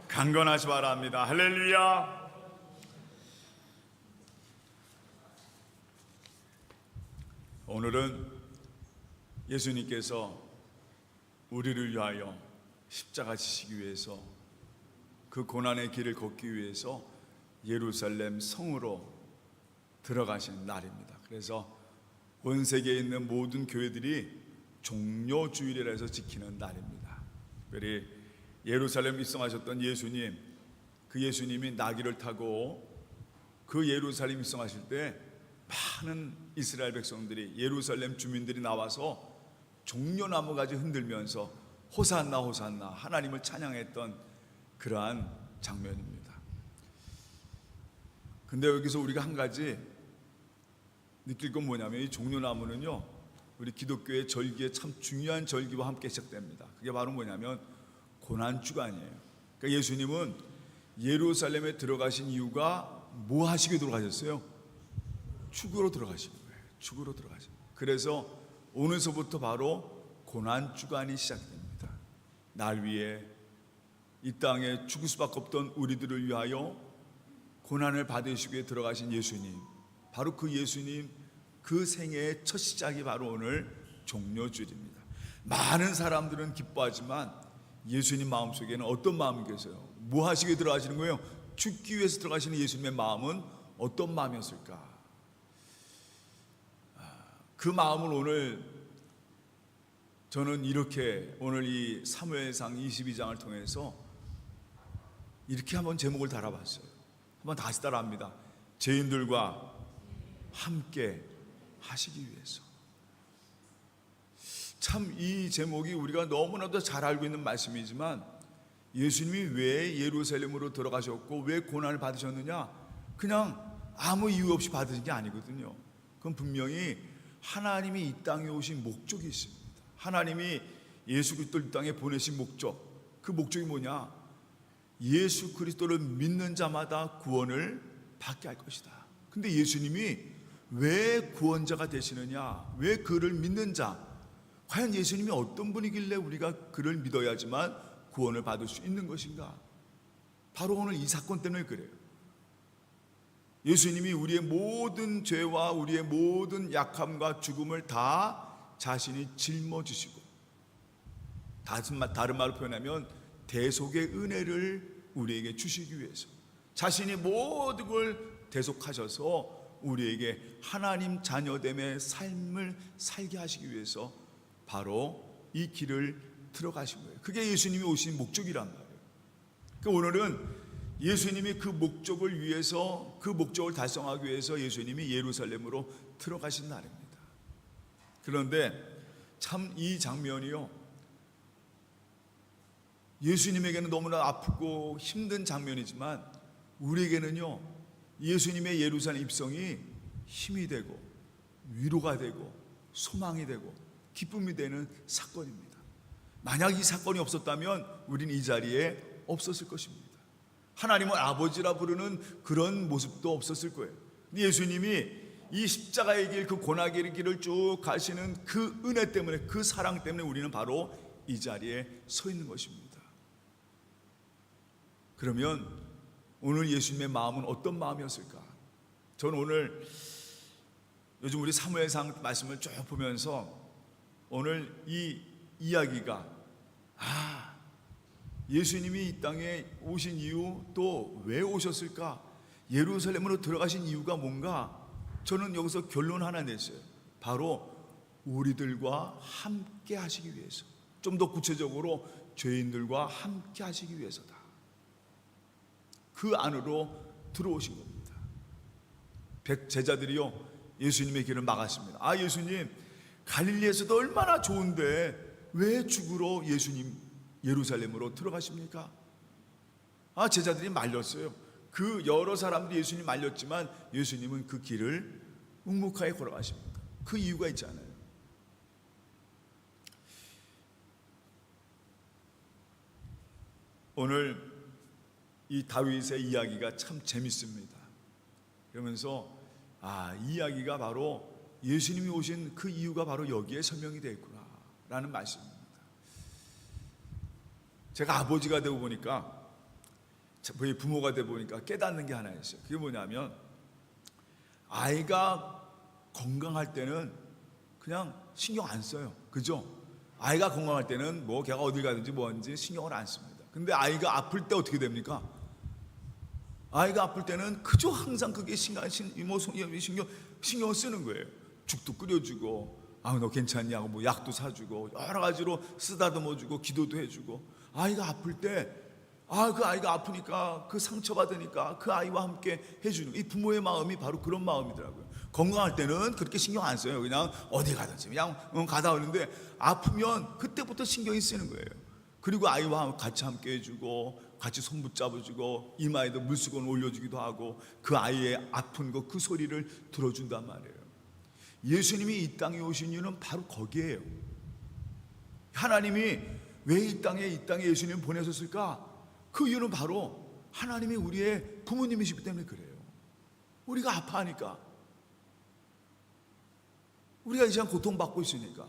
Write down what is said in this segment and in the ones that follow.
강건하시 바랍니다. 할렐루야. 오늘은 예수님께서 우리를 위하여 십자가 지시기 위해서 그 고난의 길을 걷기 위해서 예루살렘 성으로 들어가신 날입니다. 그래서 온 세계에 있는 모든 교회들이 종료주일이라 해서 지키는 날입니다. 특별히 예루살렘 입성하셨던 예수님, 그 예수님이 나귀를 타고 그 예루살렘 입성하실 때 많은 이스라엘 백성들이, 예루살렘 주민들이 나와서 종려나무가지 흔들면서 호산나 호산나 하나님을 찬양했던 그러한 장면입니다. 근데 여기서 우리가 한 가지 느낄 건 뭐냐면, 이 종려나무는요, 우리 기독교의 절기에 참 중요한 절기와 함께 시작됩니다. 그게 바로 뭐냐면 고난주간이에요. 그러니까 예수님은 예루살렘에 들어가신 이유가 뭐 하시게 들어가셨어요? 죽으러 들어가신 거예요. 죽으러 들어가신 거예요. 그래서 오늘서부터 바로 고난주간이 시작됩니다. 날 위해 이 땅에 죽을 수밖에 없던 우리들을 위하여 고난을 받으시기 위해 들어가신 예수님, 바로 그 예수님, 그 생애의 첫 시작이 바로 오늘 종료주일입니다. 많은 사람들은 기뻐하지만 예수님 마음속에는 어떤 마음이 계세요? 뭐 하시게 들어가시는 거예요? 죽기 위해서 들어가시는 예수님의 마음은 어떤 마음이었을까? 그 마음을 오늘 저는 이렇게, 오늘 이 사무엘상 22장을 통해서 이렇게 한번 제목을 달아봤어요. 한번 다시 따라합니다. 죄인들과 함께 하시기 위해서. 참 이 제목이 우리가 너무나도 잘 알고 있는 말씀이지만, 예수님이 왜 예루살렘으로 들어가셨고 왜 고난을 받으셨느냐, 그냥 아무 이유 없이 받으신 게 아니거든요. 그건 분명히 하나님이 이 땅에 오신 목적이 있습니다. 하나님이 예수 그리스도를 이 땅에 보내신 목적, 그 목적이 뭐냐? 예수 그리스도를 믿는 자마다 구원을 받게 할 것이다. 근데 예수님이 왜 구원자가 되시느냐? 왜 그를 믿는 자? 과연 예수님이 어떤 분이길래 우리가 그를 믿어야지만 구원을 받을 수 있는 것인가? 바로 오늘 이 사건 때문에 그래요. 예수님이 우리의 모든 죄와 우리의 모든 약함과 죽음을 다 자신이 짊어지시고, 다른 말로 표현하면 대속의 은혜를 우리에게 주시기 위해서 자신이 모든 걸 대속하셔서 우리에게 하나님 자녀됨의 삶을 살게 하시기 위해서 바로 이 길을 들어가신 거예요. 그게 예수님이 오신 목적이란 말이에요. 그러니까 오늘은 예수님이 그 목적을 위해서, 그 목적을 달성하기 위해서 예수님이 예루살렘으로 들어가신 날입니다. 그런데 참 이 장면이요, 예수님에게는 너무나 아프고 힘든 장면이지만 우리에게는요, 예수님의 예루살렘 입성이 힘이 되고 위로가 되고 소망이 되고 기쁨이 되는 사건입니다. 만약 이 사건이 없었다면 우리는 이 자리에 없었을 것입니다. 하나님을 아버지라 부르는 그런 모습도 없었을 거예요. 예수님이 이 십자가의 길, 그 고난의 길을 쭉 가시는 그 은혜 때문에, 그 사랑 때문에 우리는 바로 이 자리에 서 있는 것입니다. 그러면 오늘 예수님의 마음은 어떤 마음이었을까? 저는 오늘 요즘 우리 사무엘상 말씀을 쭉 보면서 오늘 이 이야기가, 예수님이 이 땅에 오신 이유, 또 왜 오셨을까? 예루살렘으로 들어가신 이유가 뭔가? 저는 여기서 결론 하나 냈어요. 바로 우리들과 함께 하시기 위해서, 좀 더 구체적으로 죄인들과 함께 하시기 위해서다. 그 안으로 들어오신 겁니다. 제자들이요, 예수님의 길을 막았습니다. 예수님, 갈릴리에서도 얼마나 좋은데 왜 죽으러 예수님 예루살렘으로 들어가십니까? 제자들이 말렸어요. 그 여러 사람들이 예수님 말렸지만 예수님은 그 길을 묵묵하게 걸어가십니다. 그 이유가 있잖아요. 오늘 이 다윗의 이야기가 참 재밌습니다. 그러면서 이 이야기가 바로 예수님이 오신 그 이유가 바로 여기에 설명이 되어 있구나 라는 말씀입니다. 제가 아버지가 되고 보니까 부모가 돼 보니까 깨닫는 게 하나 있어요. 그게 뭐냐면 아이가 건강할 때는 그냥 신경 안 써요. 그죠? 아이가 건강할 때는 뭐 걔가 어딜 가든지 뭐든지 신경을 안 씁니다. 근데 아이가 아플 때 어떻게 됩니까? 아이가 아플 때는 그저 항상 그게 신경을 쓰는 거예요. 죽도 끓여주고, 너 괜찮냐고 뭐 약도 사주고 여러 가지로 쓰다듬어주고 기도도 해주고. 아이가 아플 때 그 아이가 아프니까 그 상처받으니까 그 아이와 함께 해주는 이 부모의 마음이 바로 그런 마음이더라고요. 건강할 때는 그렇게 신경 안 써요. 그냥 어디 가든지 그냥 가다 오는데 아프면 그때부터 신경이 쓰는 거예요. 그리고 아이와 같이 함께 해주고 같이 손 붙잡아주고 이마에도 물수건 올려주기도 하고 그 아이의 아픈 거 그 소리를 들어준단 말이에요. 예수님이 이 땅에 오신 이유는 바로 거기에요. 하나님이 왜 이 땅에 예수님을 보내셨을까? 그 이유는 바로 하나님이 우리의 부모님이시기 때문에 그래요. 우리가 아파하니까, 우리가 이 시간 고통받고 있으니까,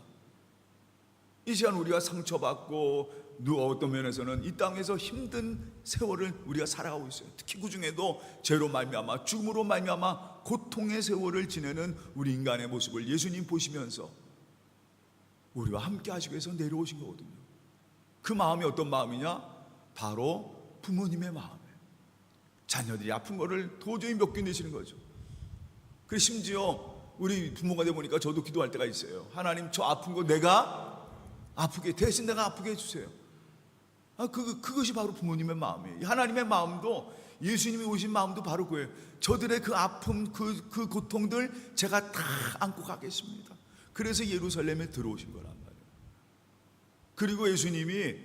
이 시간 우리가 상처받고 어떤 면에서는 이 땅에서 힘든 세월을 우리가 살아가고 있어요. 특히 그 중에도 죄로 말미암아 죽음으로 말미암아 고통의 세월을 지내는 우리 인간의 모습을 예수님 보시면서 우리와 함께 하시기 위해서 내려오신 거거든요. 그 마음이 어떤 마음이냐? 바로 부모님의 마음이에요. 자녀들이 아픈 거를 도저히 겪어내시는 거죠. 그래서 심지어 우리 부모가 되어 보니까 저도 기도할 때가 있어요. 하나님, 저 아픈 거 내가 아프게, 대신 내가 아프게 해주세요. 그것이 바로 부모님의 마음이에요. 하나님의 마음도, 예수님이 오신 마음도 바로 그거예요. 저들의 그 아픔, 그 고통들 제가 다 안고 가겠습니다. 그래서 예루살렘에 들어오신 거란 말이에요. 그리고 예수님이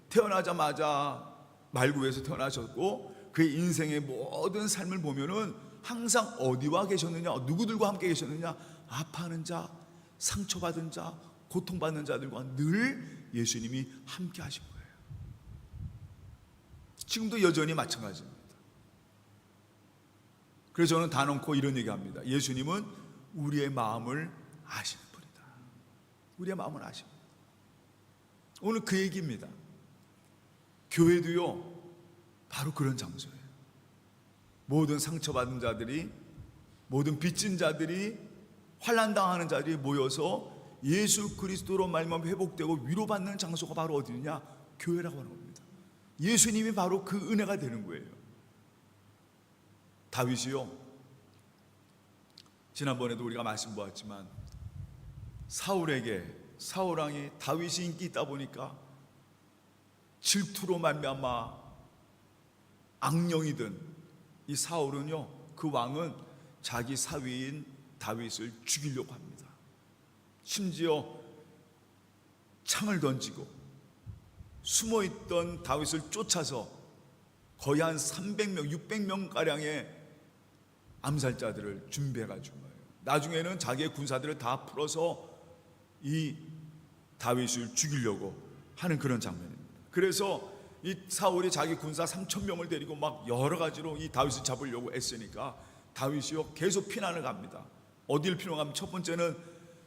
태어나자마자 말구에서 태어나셨고 그의 인생의 모든 삶을 보면은 항상 어디와 계셨느냐, 누구들과 함께 계셨느냐? 아파하는 자, 상처받은 자, 고통받는 자들과 늘 예수님이 함께 하신 거예요. 지금도 여전히 마찬가지입니다. 그래서 저는 단언코 이런 얘기합니다. 예수님은 우리의 마음을 아시는 분이다. 우리의 마음을 아십니다. 오늘 그 얘기입니다. 교회도요, 바로 그런 장소예요. 모든 상처받은 자들이, 모든 빚진 자들이, 환난당하는 자들이 모여서 예수 그리스도로 말미암아 회복되고 위로받는 장소가 바로 어디냐? 교회라고 하는 겁니다. 예수님이 바로 그 은혜가 되는 거예요. 다윗이요, 지난번에도 우리가 말씀 보았지만 사울 왕이 다윗이 인기 있다 보니까 질투로 말미암아 악령이든 이 사울은요, 그 왕은 자기 사위인 다윗을 죽이려고 합니다. 심지어 창을 던지고 숨어있던 다윗을 쫓아서 거의 한 300명, 600명가량의 암살자들을 준비해가지고 거예요. 나중에는 자기의 군사들을 다 풀어서 이 다윗을 죽이려고 하는 그런 장면입니다. 그래서 이 사울이 자기 군사 3,000명을 데리고 막 여러 가지로 이 다윗을 잡으려고 애쓰니까 다윗이요, 계속 피난을 갑니다. 어디를 피난하면 첫 번째는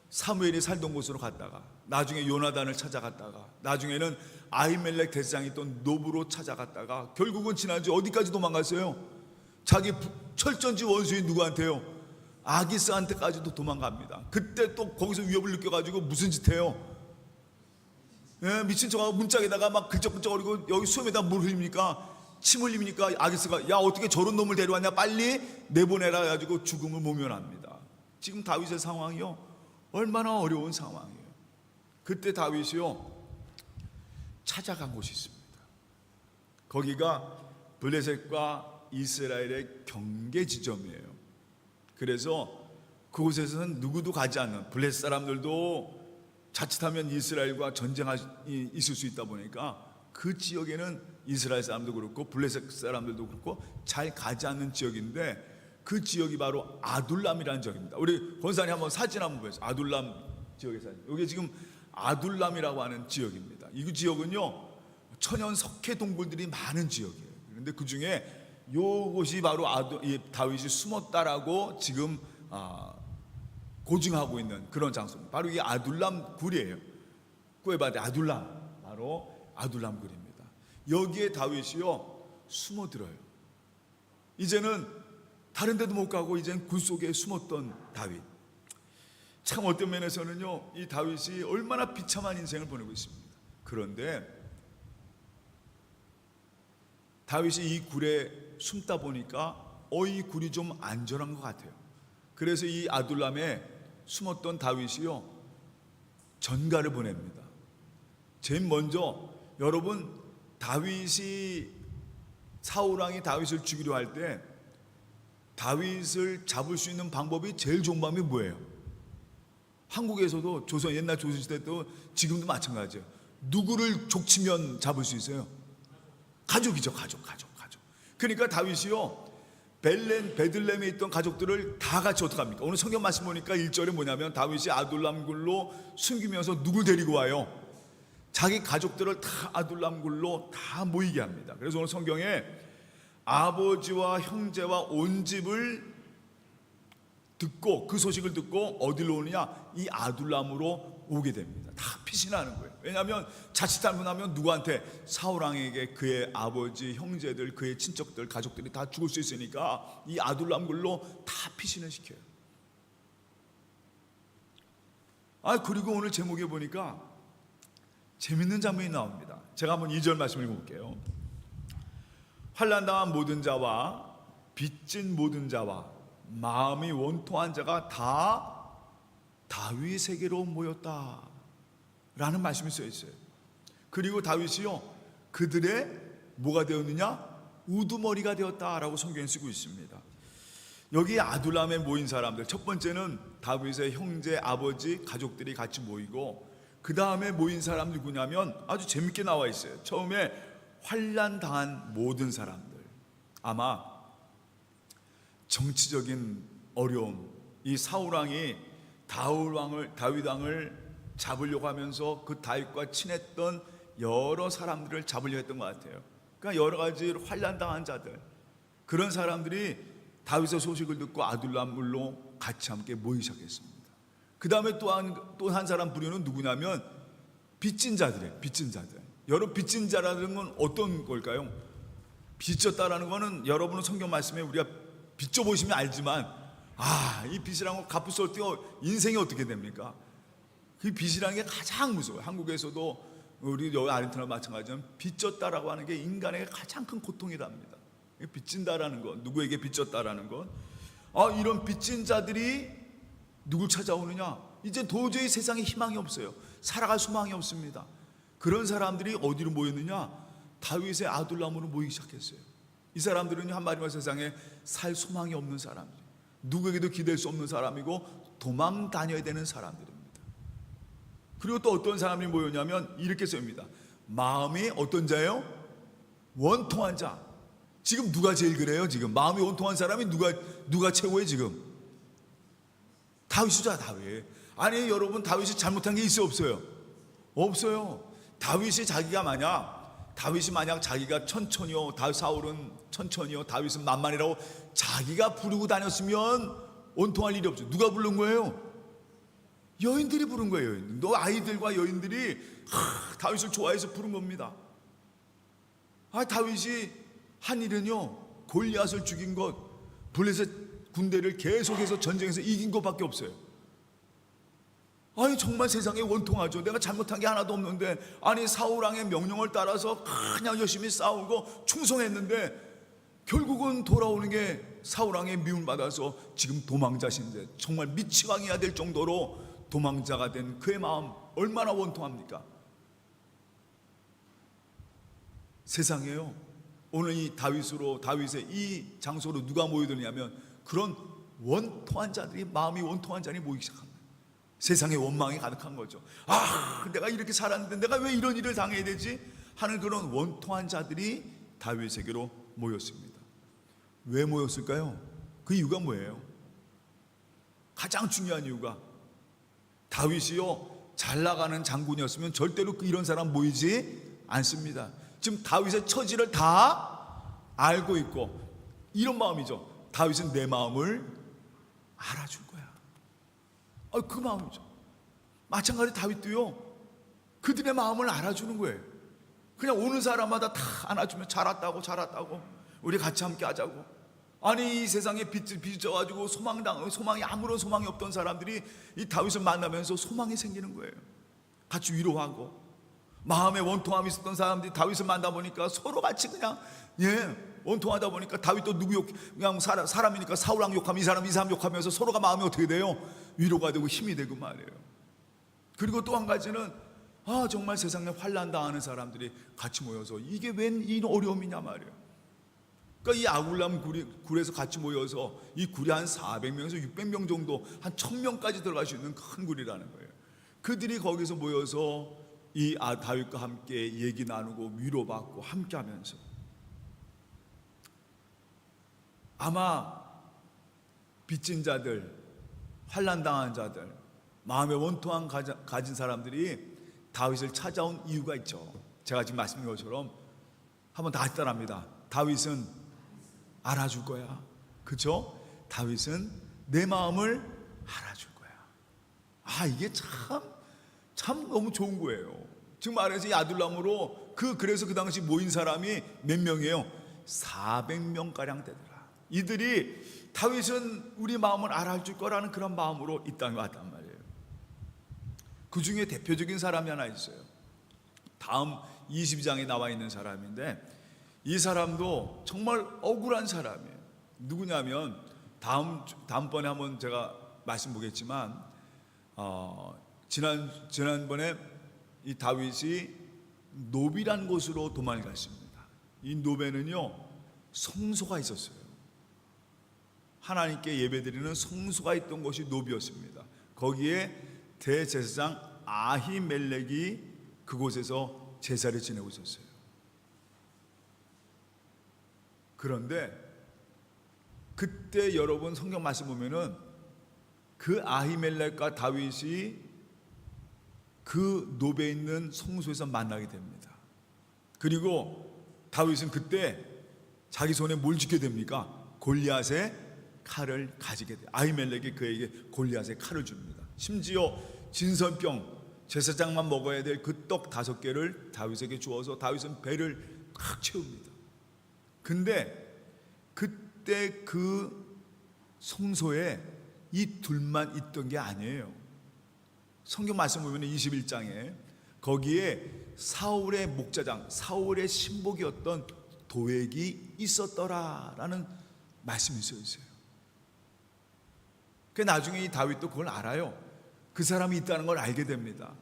사무엘이 살던 곳으로 갔다가, 나중에 요나단을 찾아갔다가, 나중에는 아히멜렉 대장이 있던 노브로 찾아갔다가, 결국은 지난주 어디까지 도망갔어요? 자기 철전지 원수인 누구한테요? 아기스한테까지도 도망갑니다. 그때 또 거기서 위협을 느껴가지고 무슨 짓 해요? 미친 척하고 문짝에다가 막 글쩍글쩍거리고, 여기 수염에다 물 흘립니까? 침 흘립니까? 아기스가 야, 어떻게 저런 놈을 데려왔냐, 빨리 내보내라 해가지고 죽음을 모면합니다. 지금 다윗의 상황이요, 얼마나 어려운 상황이에요. 그때 다윗이요, 찾아간 곳이 있습니다. 거기가 블레셋과 이스라엘의 경계 지점이에요. 그래서 그곳에서는 누구도 가지 않는, 블레셋 사람들도 자칫하면 이스라엘과 전쟁이 있을 수 있다 보니까 그 지역에는 이스라엘 사람도 그렇고 블레셋 사람들도 그렇고 잘 가지 않는 지역인데, 그 지역이 바로 아둘람이라는 지역입니다. 우리 권사님 한번 사진 한번 보세요. 아둘람 지역의 사진. 여기 지금 아둘람이라고 하는 지역입니다. 이 지역은요, 천연 석회 동굴들이 많은 지역이에요. 그런데 그 중에 요곳이 바로 다윗이 숨었다라고 지금 고증하고 있는 그런 장소입니다. 바로 이게 아둘람 굴이에요. 꾸에바데 아둘람, 바로 아둘람 굴입니다. 여기에 다윗이요, 숨어들어요. 이제는 다른 데도 못 가고 이제는 굴 속에 숨었던 다윗. 참 어떤 면에서는요, 이 다윗이 얼마나 비참한 인생을 보내고 있습니다. 그런데 다윗이 이 굴에 숨다 보니까 이 굴이 좀 안전한 것 같아요. 그래서 이 아둘람에 숨었던 다윗이요, 전가를 보냅니다. 제일 먼저 여러분, 사울왕이 다윗을 죽이려 할 때 다윗을 잡을 수 있는 방법이 제일 좋은 방법이 뭐예요? 한국에서도 옛날 조선시대 도 지금도 마찬가지예요. 누구를 족치면 잡을 수 있어요? 가족이죠. 가족. 그러니까 다윗이요, 베들레헴에 있던 가족들을 다 같이 어떻게 합니까? 오늘 성경 말씀 보니까 1절에 뭐냐면 다윗이 아둘람 굴로 숨기면서 누굴 데리고 와요? 자기 가족들을 다 아둘람 굴로 다 모이게 합니다. 그래서 오늘 성경에 아버지와 형제와 온 집을 듣고, 그 소식을 듣고 어디로 오느냐? 이 아둘람으로 오게 됩니다. 다 피신하는 거예요. 왜냐하면 자칫 잘못하면 누구한테? 사울왕에게 그의 아버지, 형제들, 그의 친척들, 가족들이 다 죽을 수 있으니까 이 아둘람 굴로 다 피신을 시켜요. 그리고 오늘 제목에 보니까 재밌는 장면이 나옵니다. 제가 한번 2절 말씀을 읽어볼게요. 환난당한 모든 자와 빚진 모든 자와 마음이 원통한 자가 다 다윗에게로 모였다 라는 말씀이 써 있어요. 그리고 다윗이요, 그들의 뭐가 되었느냐? 우두머리가 되었다라고 성경에 쓰고 있습니다. 여기 아둘람에 모인 사람들, 첫 번째는 다윗의 형제, 아버지, 가족들이 같이 모이고, 그 다음에 모인 사람 누구냐면 아주 재밌게 나와 있어요. 처음에 환난 당한 모든 사람들. 아마 정치적인 어려움, 이 사울왕이 다윗 왕을 잡으려고 하면서 그 다윗과 친했던 여러 사람들을 잡으려고 했던 것 같아요. 그러니까 여러 가지 환난 당한 자들, 그런 사람들이 다윗의 소식을 듣고 아둘람 굴로 같이 함께 모이기 시작했습니다. 그 다음에 또 한 사람 부류는 누구냐면 빚진 자들이에요. 빚진 자들. 여러분, 빚진 자라는 건 어떤 걸까요? 빚졌다라는 거는 여러분은 성경 말씀에 우리가 빚져보시면 알지만, 이 빚이라는 거 갚을 수 없을 때 인생이 어떻게 됩니까? 그 빚이라는 게 가장 무서워요. 한국에서도 우리 여기 아르헨티나 마찬가지지만 빚졌다라고 하는 게 인간에게 가장 큰 고통이랍니다. 빚진다라는 것, 누구에게 빚졌다라는 것. 이런 빚진 자들이 누굴 찾아오느냐? 이제 도저히 세상에 희망이 없어요. 살아갈 소망이 없습니다. 그런 사람들이 어디로 모였느냐? 다윗의 아둘람으로 모이기 시작했어요. 이 사람들은 한마디로 세상에 살 소망이 없는 사람들, 누구에게도 기댈 수 없는 사람이고 도망 다녀야 되는 사람들입니다. 그리고 또 어떤 사람이 모였냐면 이렇게 씁니다. 마음이 어떤 자예요? 원통한 자. 지금 누가 제일 그래요? 지금 마음이 원통한 사람이 누가 최고예요? 지금 다윗이죠. 다윗. 아니 여러분, 다윗이 잘못한 게 있어요? 없어요? 없어요. 다윗이 만약 자기가 천천히요, 사울은 천천히요, 다윗은 만만이라고 자기가 부르고 다녔으면 원통할 일이 없죠. 누가 부른 거예요? 여인들이 부른 거예요. 너 아이들과 여인들이 다윗을 좋아해서 부른 겁니다. 다윗이 한 일은요, 골리앗을 죽인 것, 블레셋 군대를 계속해서 전쟁에서 이긴 것밖에 없어요. 정말 세상에 원통하죠. 내가 잘못한 게 하나도 없는데, 사울왕의 명령을 따라서 그냥 열심히 싸우고 충성했는데 결국은 돌아오는 게 사울왕의 미움을 받아서 지금 도망자신데, 정말 미치광이야 될 정도로 도망자가 된 그의 마음 얼마나 원통합니까? 세상에요, 오늘 이 다윗의 이 장소로 누가 모여드냐면 그런 원통한 자들이, 마음이 원통한 자들이 모이기 시작합니다. 세상에 원망이 가득한 거죠. 내가 이렇게 살았는데 내가 왜 이런 일을 당해야 되지? 하는 그런 원통한 자들이 다윗에게로 모였습니다. 왜 모였을까요? 그 이유가 뭐예요? 가장 중요한 이유가, 다윗이요, 잘 나가는 장군이었으면 절대로 이런 사람 모이지 않습니다. 지금 다윗의 처지를 다 알고 있고 이런 마음이죠. 다윗은 내 마음을 알아준 거야. 그 마음이죠. 마찬가지 다윗도요, 그들의 마음을 알아주는 거예요. 그냥 오는 사람마다 다 안아주면 잘 왔다고 우리 같이 함께 하자고. 아니 이 세상에 빚져가지고 소망이 아무런 소망이 없던 사람들이 이 다윗을 만나면서 소망이 생기는 거예요. 같이 위로하고 마음에 원통함이 있었던 사람들이 다윗을 만나보니까 서로 같이 그냥 원통하다 보니까 다윗도 그냥 사람이니까 사울왕 욕하면 이 사람 욕하면서 서로가 마음이 어떻게 돼요? 위로가 되고 힘이 되고 말이에요. 그리고 또 한 가지는 정말 세상에 환난 당하는 사람들이 같이 모여서 이게 웬 이 어려움이냐 말이에요. 그러니까 이 아굴람 굴에서 같이 모여서 이 굴이 한 400명에서 600명 정도 한 1000명까지 들어갈 수 있는 큰 굴이라는 거예요. 그들이 거기서 모여서 이 다윗과 함께 얘기 나누고 위로받고 함께 하면서 아마 빚진 자들, 환난 당한 자들, 마음에 원통함 가진 사람들이 다윗을 찾아온 이유가 있죠. 제가 지금 말씀드린 것처럼 한번 다시 따라합니다. 다윗은 알아줄 거야. 그렇죠? 다윗은 내 마음을 알아줄 거야. 이게 참 너무 좋은 거예요. 지금 말해서 이 아둘람으로 그래서 그 당시 모인 사람이 몇 명이에요? 400명가량 되더라. 이들이 다윗은 우리 마음을 알아줄 거라는 그런 마음으로 이 땅에 왔단 말이에요. 그 중에 대표적인 사람이 하나 있어요. 다음 22장에 나와 있는 사람인데 이 사람도 정말 억울한 사람이에요. 누구냐면 다음번에 한번 제가 말씀 보겠지만 지난번에 이 다윗이 노비란 곳으로 도망을 갔습니다. 이 노베는요 성소가 있었어요. 하나님께 예배드리는 성소가 있던 곳이 노비였습니다. 거기에 대제사장 아히멜렉이 그곳에서 제사를 지내고 있었어요. 그런데 그때 여러분 성경 말씀 보면은 그 아히멜렉과 다윗이 그 노베에 있는 성소에서 만나게 됩니다. 그리고 다윗은 그때 자기 손에 뭘 쥐게 됩니까? 골리앗의 칼을 가지게 돼요. 아히멜렉이 그에게 골리앗의 칼을 줍니다. 심지어 진선병 제사장만 먹어야 될 그 떡 5개를 다윗에게 주어서 다윗은 배를 꽉 채웁니다. 근데 그때 그 성소에 이 둘만 있던 게 아니에요. 성경 말씀 보면 21장에 거기에 사울의 목자장, 사울의 신복이었던 도액이 있었더라라는 말씀이 써 있어요. 그 나중에 이 다윗도 그걸 알아요. 그 사람이 있다는 걸 알게 됩니다.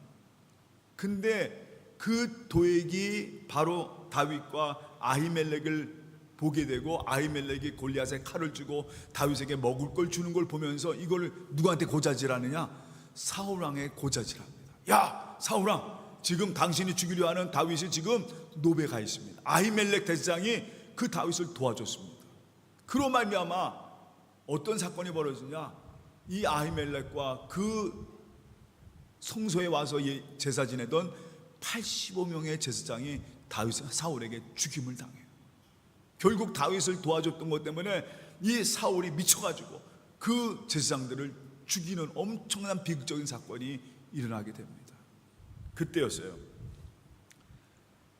근데 그 도액이 바로 다윗과 아히멜렉을 보게 되고 아히멜렉이 골리앗에 칼을 주고 다윗에게 먹을 걸 주는 걸 보면서 이걸 누구한테 고자질하느냐? 사울왕에 고자질합니다. 야 사울왕, 지금 당신이 죽이려 하는 다윗이 지금 노베에 가 있습니다. 아히멜렉 대장이 그 다윗을 도와줬습니다. 그로 말미암아 어떤 사건이 벌어지냐? 이 아히멜렉과 그 성소에 와서 제사 지내던 85명의 제사장이 사울에게 죽임을 당해요. 결국 다윗을 도와줬던 것 때문에 이 사울이 미쳐가지고 그 제사장들을 죽이는 엄청난 비극적인 사건이 일어나게 됩니다. 그때였어요.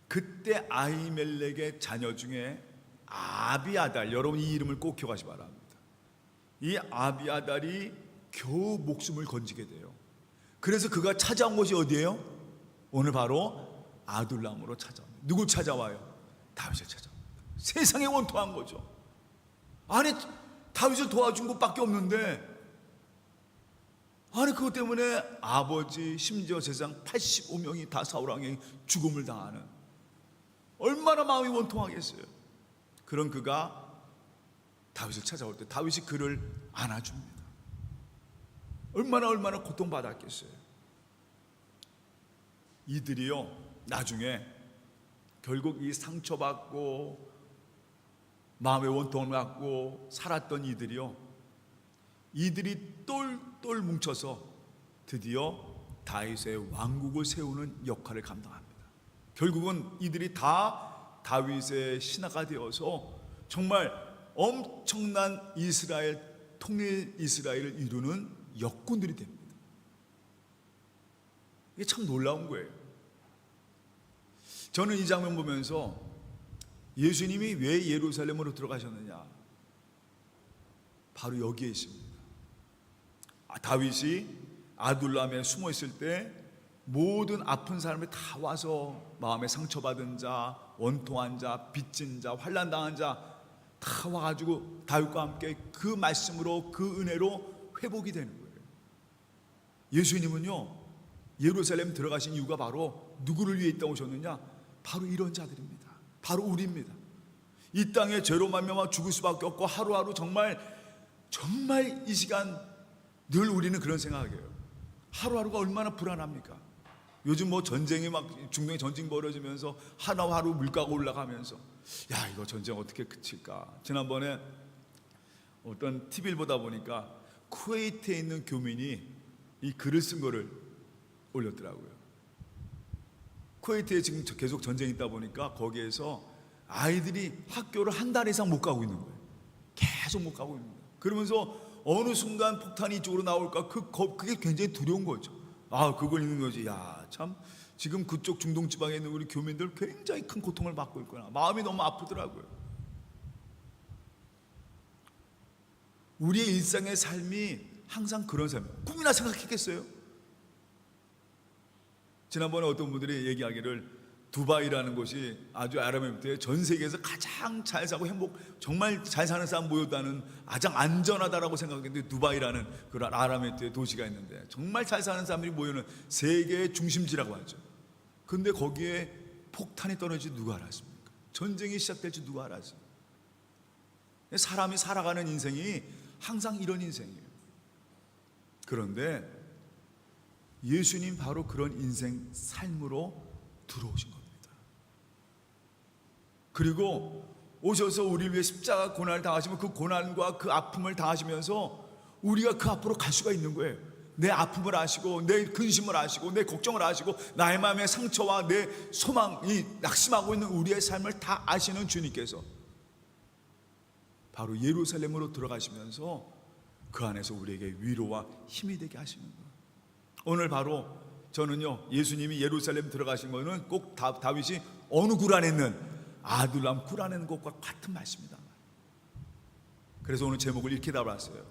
그때 아히멜렉의 자녀 중에 아비아달, 여러분 이 이름을 꼭 기억하시기 바랍니다. 이 아비아달이 겨우 목숨을 건지게 돼요. 그래서 그가 찾아온 곳이 어디예요? 오늘 바로 아둘람으로 찾아옵니다. 누구 찾아와요? 다윗을 찾아옵니다. 세상에 원통한 거죠. 아니 다윗을 도와준 것밖에 없는데 그것 때문에 아버지 심지어 세상 85명이 다 사울왕의 죽음을 당하는, 얼마나 마음이 원통하겠어요. 그런 그가 다윗을 찾아올 때 다윗이 그를 안아줍니다. 얼마나 고통받았겠어요. 이들이요 나중에 결국 이 상처받고 마음의 원통을 갖고 살았던 이들이 똘똘 뭉쳐서 드디어 다윗의 왕국을 세우는 역할을 감당합니다. 결국은 이들이 다 다윗의 신하가 되어서 정말 엄청난 통일 이스라엘을 이루는 역군들이 됩니다. 이게 참 놀라운 거예요. 저는 이 장면 보면서 예수님이 왜 예루살렘으로 들어가셨느냐, 바로 여기에 있습니다. 다윗이 아둘람에 숨어 있을 때 모든 아픈 사람이 다 와서 마음에 상처받은 자, 원통한 자, 빚진 자, 환난 당한 자 다 와가지고 다윗과 함께 그 말씀으로, 그 은혜로 회복이 되는 거예요. 예수님은요, 예루살렘 들어가신 이유가 바로 누구를 위해 있다 오셨느냐? 바로 이런 자들입니다. 바로 우리입니다. 이 땅에 죄로 말미암아 죽을 수밖에 없고 하루하루 정말 이 시간 늘 우리는 그런 생각이에요. 하루하루가 얼마나 불안합니까? 요즘 뭐 전쟁이 막 중동에 전쟁 벌어지면서 하루하루 물가가 올라가면서 야, 이거 전쟁 어떻게 그칠까? 지난번에 어떤 TV를 보다 보니까 쿠웨이트에 있는 교민이 이 글을 쓴 거를 올렸더라고요. 쿠웨이트에 지금 계속 전쟁이 있다 보니까 거기에서 아이들이 학교를 한 달 이상 못 가고 있는 거예요. 계속 못 가고 있는 거예요. 그러면서 어느 순간 폭탄이 이쪽으로 나올까, 그게 굉장히 두려운 거죠. 그걸 읽는 거지. 야, 참 지금 그쪽 중동 지방에 있는 우리 교민들 굉장히 큰 고통을 받고 있구나. 마음이 너무 아프더라고요. 우리의 일상의 삶이 항상 그런 삶이에요. 꿈이나 생각했겠어요? 지난번에 어떤 분들이 얘기하기를 두바이라는 곳이 아주 아랍에미리트에 전 세계에서 가장 잘 사고 정말 잘 사는 사람 모였다는, 가장 안전하다라고 생각했는데 두바이라는 그런 아랍에미리트의 도시가 있는데 정말 잘 사는 사람들이 모이는 세계의 중심지라고 하죠. 근데 거기에 폭탄이 떨어질지 누가 알았습니까? 전쟁이 시작될지 누가 알았어요? 사람이 살아가는 인생이 항상 이런 인생이에요. 그런데 예수님 바로 그런 인생 삶으로 들어오신 겁니다. 그리고 오셔서 우리를 위해 십자가 고난을 당하시면 그 고난과 그 아픔을 당하시면서 우리가 그 앞으로 갈 수가 있는 거예요. 내 아픔을 아시고, 내 근심을 아시고, 내 걱정을 아시고, 나의 마음의 상처와 내 소망이 낙심하고 있는 우리의 삶을 다 아시는 주님께서 바로 예루살렘으로 들어가시면서 그 안에서 우리에게 위로와 힘이 되게 하시는 거예요. 오늘 바로 저는요, 예수님이 예루살렘 들어가신 거는 꼭 다윗이 어느 굴 안에 있는 아둘람 굴 안에 있는 것과 같은 말씀이다. 그래서 오늘 제목을 이렇게 달았어요.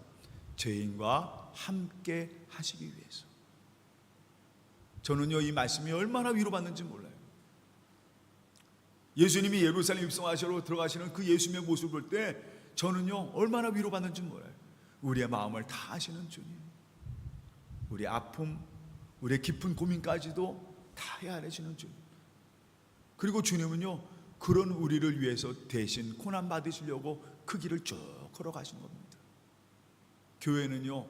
죄인과 함께 하시기 위해서. 저는요, 이 말씀이 얼마나 위로받는지 몰라요. 예수님이 예루살렘 입성하시러 들어가시는 그 예수님의 모습을 볼 때 저는요, 얼마나 위로받는지 몰라요. 우리의 마음을 다 아시는 주님, 우리의 아픔, 우리의 깊은 고민까지도 다 헤아리시는 주님. 그리고 주님은요, 그런 우리를 위해서 대신 고난 받으시려고 그 길을 쭉 걸어가신 겁니다. 교회는요,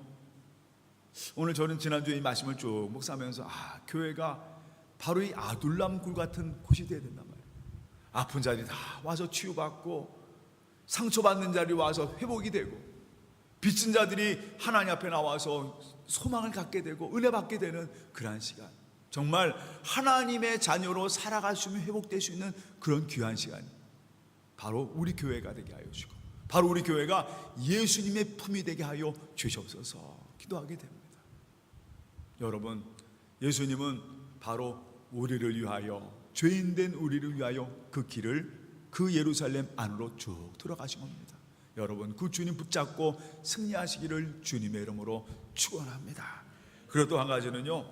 오늘 저는 지난주에 이 말씀을 쭉 묵상하면서 교회가 바로 이 아둘람 굴 같은 곳이 되어야 된단 말이에요. 아픈 자들이 다 와서 치유받고, 상처받는 자들이 와서 회복이 되고, 빚진 자들이 하나님 앞에 나와서 소망을 갖게 되고 은혜 받게 되는 그러한 시간, 정말 하나님의 자녀로 살아갈 수 있는, 회복될 수 있는 그런 귀한 시간이 바로 우리 교회가 되게 하여 주시고, 바로 우리 교회가 예수님의 품이 되게 하여 주시옵소서 기도하게 됩니다. 여러분, 예수님은 바로 우리를 위하여, 죄인된 우리를 위하여 그 길을, 그 예루살렘 안으로 쭉 들어가신 겁니다. 여러분, 그 주님 붙잡고 승리하시기를 주님의 이름으로 축원합니다. 그리고 또 한 가지는요,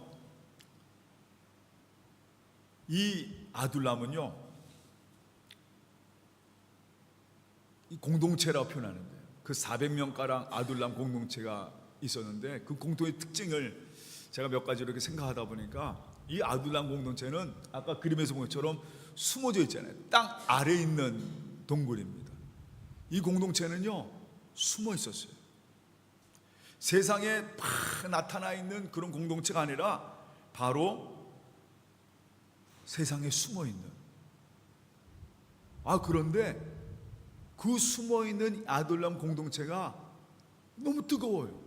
이 아둘람은요, 이 공동체라고 표현하는데, 그 400명가량 아둘람 공동체가 있었는데 그 공동의 특징을 제가 몇 가지 이렇게 생각하다 보니까, 이 아둘람 공동체는 아까 그림에서 본 것처럼 숨어져 있잖아요. 땅 아래에 있는 동굴입니다. 이 공동체는요, 숨어 있었어요. 세상에 팍 나타나 있는 그런 공동체가 아니라 바로 세상에 숨어 있는, 그런데 그 숨어 있는 아둘람 공동체가 너무 뜨거워요.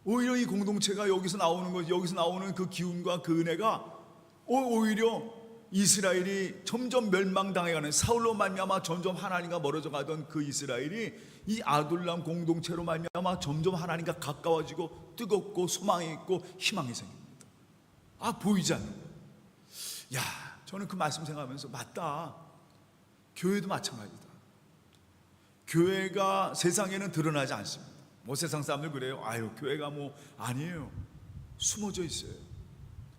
오히려 이 공동체가 여기서 나오는 것, 여기서 나오는 그 기운과 그 은혜가 오히려 이스라엘이 점점 멸망당해가는, 사울로 말미암아 점점 하나님과 멀어져 가던 그 이스라엘이 이 아둘람 공동체로 말미암아 점점 하나님과 가까워지고 뜨겁고 소망이 있고 희망이 생깁니다. 보이지 않는 거예요. 저는 그 말씀 생각하면서 맞다. 교회도 마찬가지다. 교회가 세상에는 드러나지 않습니다. 뭐 세상 사람들 그래요. 아유, 교회가 뭐 아니에요. 숨어져 있어요.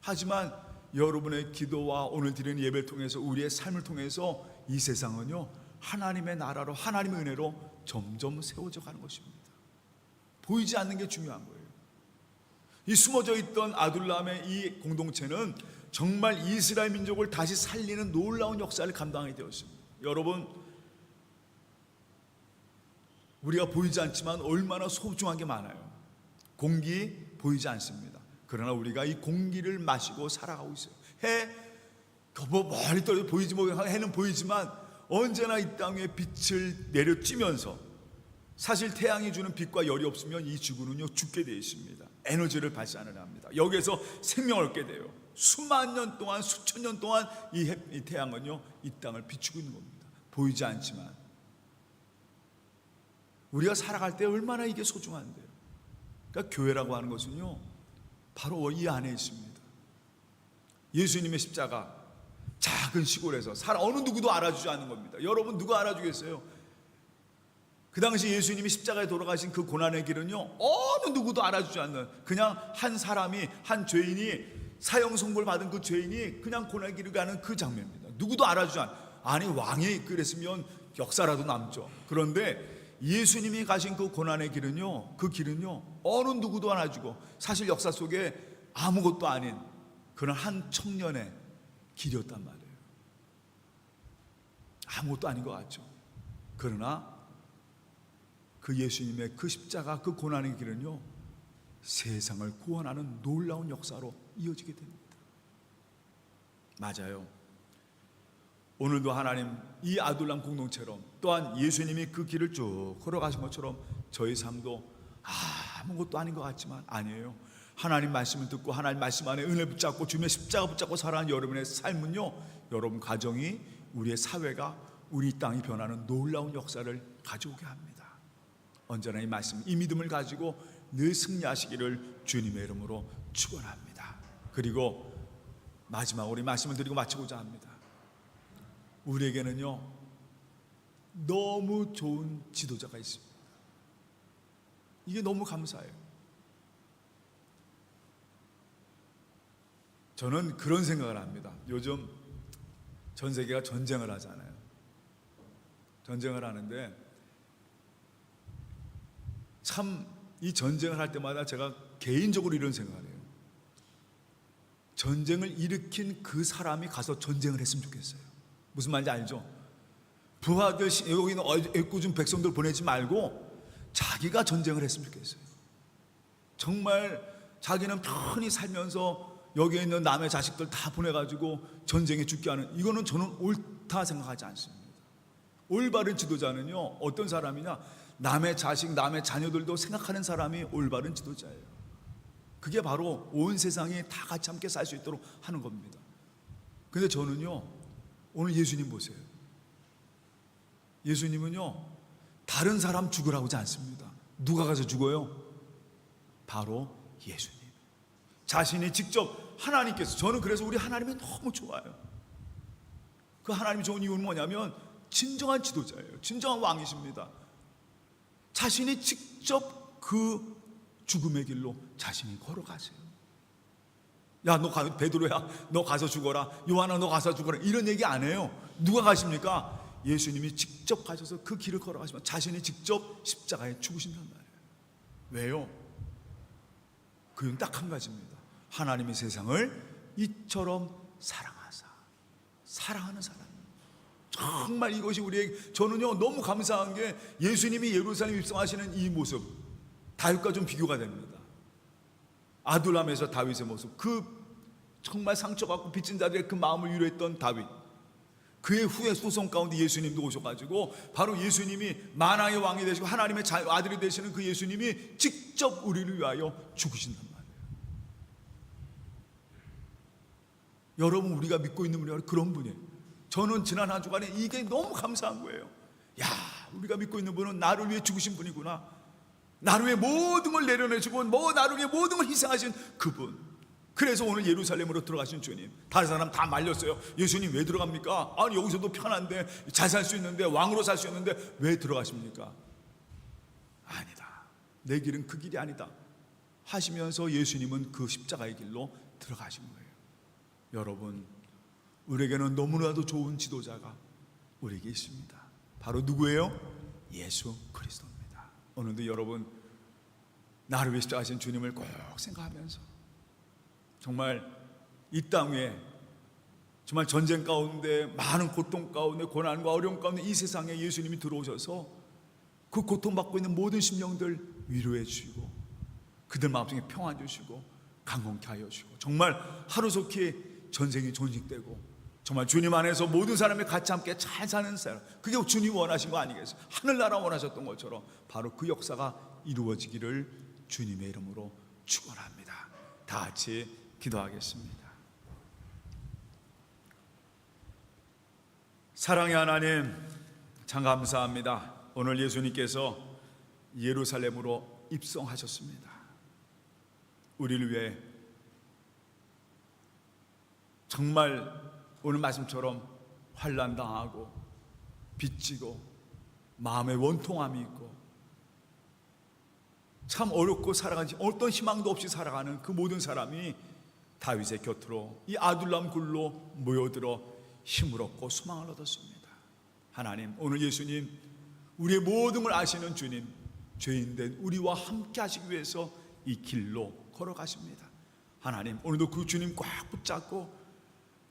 하지만 여러분의 기도와 오늘 드리는 예배를 통해서 우리의 삶을 통해서 이 세상은요 하나님의 나라로 하나님의 은혜로 점점 세워져 가는 것입니다. 보이지 않는 게 중요한 거예요. 이 숨어져 있던 아둘람의 이 공동체는 정말 이스라엘 민족을 다시 살리는 놀라운 역사를 감당하게 되었습니다. 여러분, 우리가 보이지 않지만 얼마나 소중한 게 많아요. 공기 보이지 않습니다. 그러나 우리가 이 공기를 마시고 살아가고 있어요. 해, 멀리 떨어져 보이지 못하는 해는 보이지만 언제나 이 땅 위에 빛을 내려쬐면서 사실 태양이 주는 빛과 열이 없으면 이 지구는요 죽게 되어 있습니다. 에너지를 발산을 합니다. 여기에서 생명을 얻게 돼요. 수만 년 동안 수천 년 동안 이 태양은요 이 땅을 비추고 있는 겁니다. 보이지 않지만 우리가 살아갈 때 얼마나 이게 소중한데요. 그러니까 교회라고 하는 것은요 바로 이 안에 있습니다. 예수님의 십자가, 작은 시골에서 어느 누구도 알아주지 않는 겁니다. 여러분, 누가 알아주겠어요? 그 당시 예수님이 십자가에 돌아가신 그 고난의 길은요 어느 누구도 알아주지 않는, 그냥 한 사람이, 한 죄인이, 사형 선고를 받은 그 죄인이 그냥 고난의 길을 가는 그 장면입니다. 누구도 알아주지 않는, 아니 왕이 그랬으면 역사라도 남죠. 그런데 예수님이 가신 그 고난의 길은요, 그 길은요 어느 누구도 안아주고 사실 역사 속에 아무것도 아닌 그런 한 청년의 길이었단 말이에요. 아무것도 아닌 것 같죠. 그러나 그 예수님의 그 십자가, 그 고난의 길은요 세상을 구원하는 놀라운 역사로 이어지게 됩니다. 맞아요. 오늘도 하나님 이 아둘람 공동체로 또한 예수님이 그 길을 쭉 걸어가신 것처럼 저희 삶도 아무것도 아닌 것 같지만 아니에요. 하나님 말씀을 듣고 하나님 말씀 안에 은혜 붙잡고 주님의 십자가 붙잡고 살아가는 여러분의 삶은요 여러분 가정이, 우리의 사회가, 우리 땅이 변하는 놀라운 역사를 가져오게 합니다. 언제나 이 말씀, 이 믿음을 가지고 늘 승리하시기를 주님의 이름으로 축원합니다. 그리고 마지막으로 이 말씀을 드리고 마치고자 합니다. 우리에게는요 너무 좋은 지도자가 있습니다. 이게 너무 감사해요. 저는 그런 생각을 합니다. 요즘 전 세계가 전쟁을 하잖아요. 전쟁을 하는데 참 이 전쟁을 할 때마다 제가 개인적으로 이런 생각을 해요. 전쟁을 일으킨 그 사람이 가서 전쟁을 했으면 좋겠어요. 무슨 말인지 알죠? 부하들, 여기 있는 애꿎은 백성들 보내지 말고 자기가 전쟁을 했으면 좋겠어요. 정말 자기는 편히 살면서 여기에 있는 남의 자식들 다 보내가지고 전쟁에 죽게 하는, 이거는 저는 옳다 생각하지 않습니다. 올바른 지도자는요 어떤 사람이냐, 남의 자식, 남의 자녀들도 생각하는 사람이 올바른 지도자예요. 그게 바로 온 세상이 다 같이 함께 살 수 있도록 하는 겁니다. 근데 저는요 오늘 예수님 보세요. 예수님은요 다른 사람 죽으라고 하지 않습니다. 누가 가서 죽어요? 바로 예수님 자신이 직접, 하나님께서, 저는 그래서 우리 하나님이 너무 좋아요. 그 하나님이 좋은 이유는 뭐냐면 진정한 지도자예요. 진정한 왕이십니다. 자신이 직접 그 죽음의 길로 자신이 걸어가세요. 야, 너 베드로야, 너 가서 죽어라. 요한아, 너 가서 죽어라. 이런 얘기 안 해요. 누가 가십니까? 예수님이 직접 가셔서 그 길을 걸어가시면 자신이 직접 십자가에 죽으신단 말이에요. 왜요? 그 이유는 딱 한 가지입니다. 하나님의 세상을 이처럼 사랑하사. 사랑하는 사람. 정말 이것이 우리에게, 저는요 너무 감사한 게 예수님이 예루살렘 입성하시는 이 모습, 다윗과 좀 비교가 됩니다. 아둘람에서 다윗의 모습, 그 정말 상처받고 빚진 자들의 그 마음을 위로했던 다윗, 그의 후에 소송 가운데 예수님도 오셔가지고 바로 예수님이 만왕의 왕이 되시고 하나님의 아들이 되시는 그 예수님이 직접 우리를 위하여 죽으신단 말이에요. 여러분, 우리가 믿고 있는 분이 그런 분이에요. 저는 지난 한 주간에 이게 너무 감사한 거예요. 야, 우리가 믿고 있는 분은 나를 위해 죽으신 분이구나. 나를 위해 모든 걸 내려내시고 나를 위해 모든 걸 희생하신 그분. 그래서 오늘 예루살렘으로 들어가신 주님, 다른 사람 다 말렸어요. 예수님 왜 들어갑니까? 아니 여기서도 편한데, 잘 살 수 있는데, 왕으로 살 수 있는데 왜 들어가십니까? 아니다, 내 길은 그 길이 아니다 하시면서 예수님은 그 십자가의 길로 들어가신 거예요. 여러분, 우리에게는 너무나도 좋은 지도자가 우리에게 있습니다. 바로 누구예요? 예수 그리스도입니다. 오늘도 여러분, 나를 위해 십자가하신 주님을 꼭 생각하면서 정말 이 땅에 정말 전쟁 가운데, 많은 고통 가운데, 고난과 어려움 가운데 이 세상에 예수님이 들어오셔서 그 고통받고 있는 모든 심령들 위로해 주시고, 그들 마음속에 평안 주시고 강건케 하여 주시고, 정말 하루속히 전쟁이 종식되고 정말 주님 안에서 모든 사람이 같이 함께 잘 사는 사람, 그게 주님 원하신 거 아니겠어요? 하늘나라 원하셨던 것처럼 바로 그 역사가 이루어지기를 주님의 이름으로 축원합니다. 다 같이 기도하겠습니다. 사랑의 하나님, 참 감사합니다. 오늘 예수님께서 예루살렘으로 입성하셨습니다. 우리를 위해 정말 오늘 말씀처럼 환난당하고 빚지고 마음에 원통함이 있고 참 어렵고 살아가지, 어떤 희망도 없이 살아가는 그 모든 사람이 다윗의 곁으로, 이 아둘람 굴로 모여들어 힘을 얻고 소망을 얻었습니다. 하나님, 오늘 예수님, 우리의 모든 걸 아시는 주님, 죄인된 우리와 함께 하시기 위해서 이 길로 걸어가십니다. 하나님, 오늘도 그 주님 꽉 붙잡고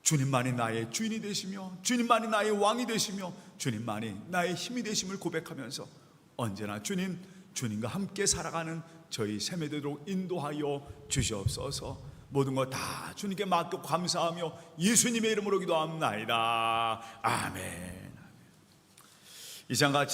주님만이 나의 주인이 되시며, 주님만이 나의 왕이 되시며, 주님만이 나의 힘이 되심을 고백하면서 언제나 주님과 함께 살아가는 저희 삶이 되도록 인도하여 주시옵소서. 모든 것 다 주님께 맡겨 감사하며 예수님의 이름으로 기도합나이다. 아멘. 이 시간 같이